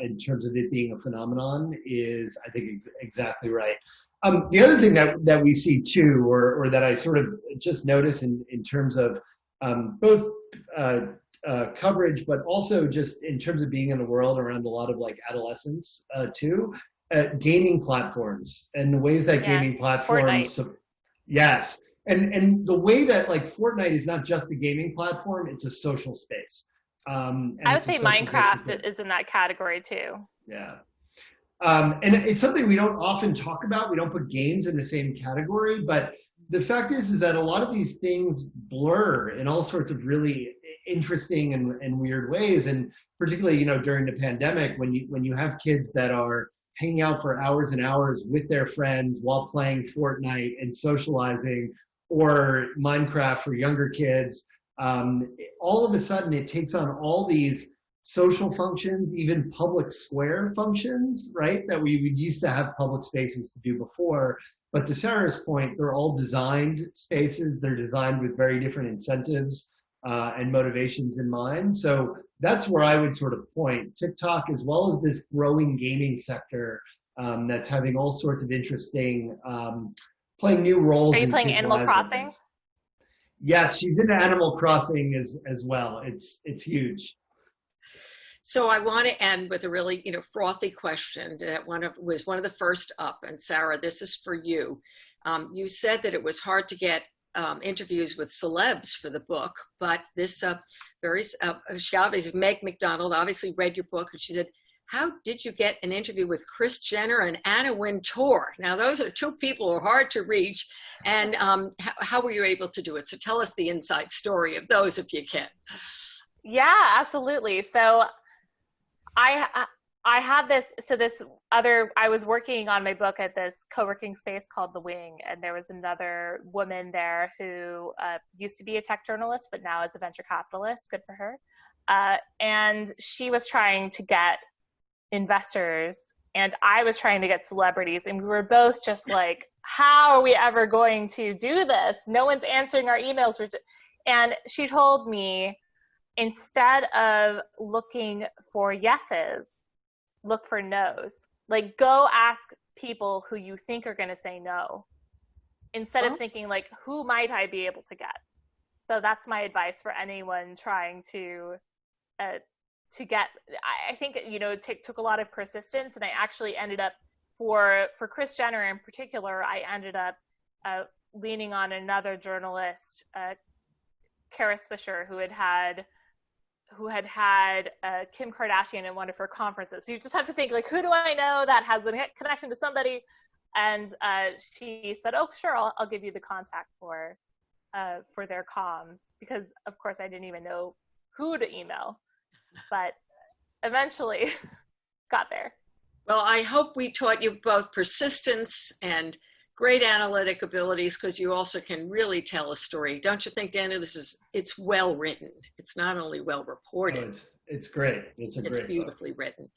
in terms of it being a phenomenon is, I think, exactly right. The other thing that we see too, or that I sort of just notice in terms of both coverage, but also just in terms of being in the world around a lot of like adolescents too, gaming platforms and the ways that gaming platforms, yes. And the way that like Fortnite is not just a gaming platform, it's a social space. I would say Minecraft is in that category too. Yeah. And it's something we don't often talk about. We don't put games in the same category, but the fact is that a lot of these things blur in all sorts of really interesting and weird ways. And particularly, during the pandemic, when you have kids that are hanging out for hours and hours with their friends while playing Fortnite and socializing, or Minecraft for younger kids, all of a sudden it takes on all these social functions, even public square functions, right? That we used to have public spaces to do before. But to Sarah's point, they're all designed spaces. They're designed with very different incentives and motivations in mind. So that's where I would sort of point. TikTok, as well as this growing gaming sector that's having all sorts of interesting, playing new roles. Are you playing Animal Crossing? Yes, she's into Animal Crossing as well. It's huge. So I want to end with a really, frothy question that was one of the first up. And Sarah, this is for you. You said that it was hard to get interviews with celebs for the book, but this Meg McDonald obviously read your book, and she said, how did you get an interview with Kris Jenner and Anna Wintour? Now, those are two people who are hard to reach. And how were you able to do it? So tell us the inside story of those if you can. Yeah, absolutely. So I had I was working on my book at this co-working space called The Wing, and there was another woman there who used to be a tech journalist, but now is a venture capitalist. Good for her. And she was trying to get investors, and I was trying to get celebrities, and we were both just like, how are we ever going to do this? No one's answering our emails. And she told me, instead of looking for yeses, look for nos. Like, go ask people who you think are going to say no, instead of thinking like, who might I be able to get? So that's my advice for anyone trying to get. I think it took a lot of persistence, and I actually ended up for Kris Jenner in particular, I ended up leaning on another journalist, Kara Swisher, who had Kim Kardashian in one of her conferences. So you just have to think, like, who do I know that has a connection to somebody? And she said, oh, sure, I'll give you the contact for their comms, because of course I didn't even know who to email, but eventually got there. Well, I hope we taught you both persistence and great analytic abilities, because you also can really tell a story. Don't you think, Daniel? It's well written. It's not only well reported. Oh, it's great. It's beautifully written.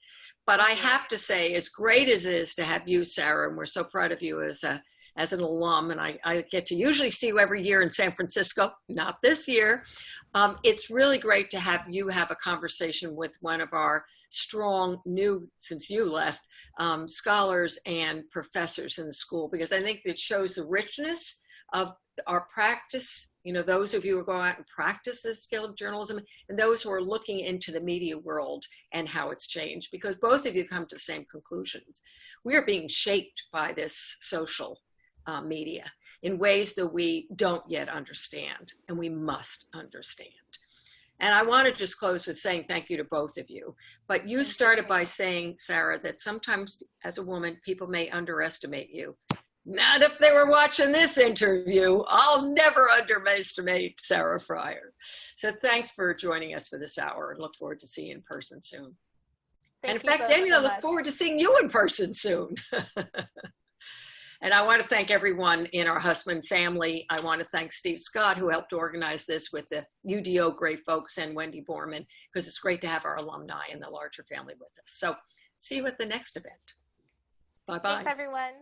But I have to say, as great as it is to have you, Sarah, and we're so proud of you as an alum, and I get to usually see you every year in San Francisco, not this year. It's really great to have you have a conversation with one of our strong new, since you left, scholars and professors in the school, because I think it shows the richness of our practice, you know, those of you who go out and practice this skill of journalism, and those who are looking into the media world and how it's changed, because both of you come to the same conclusions. We are being shaped by this social media in ways that we don't yet understand, and we must understand. And I want to just close with saying thank you to both of you. But you started by saying, Sarah, that sometimes as a woman, people may underestimate you. Not if they were watching this interview. I'll never underestimate Sarah Frier. So thanks for joining us for this hour, and look forward to seeing you in person soon. And in fact, Daniel, I look forward to seeing you in person soon. And I want to thank everyone in our Hussman family. I want to thank Steve Scott, who helped organize this with the UDO great folks, and Wendy Borman, because it's great to have our alumni in the larger family with us. So see you at the next event. Bye-bye. Thanks, everyone.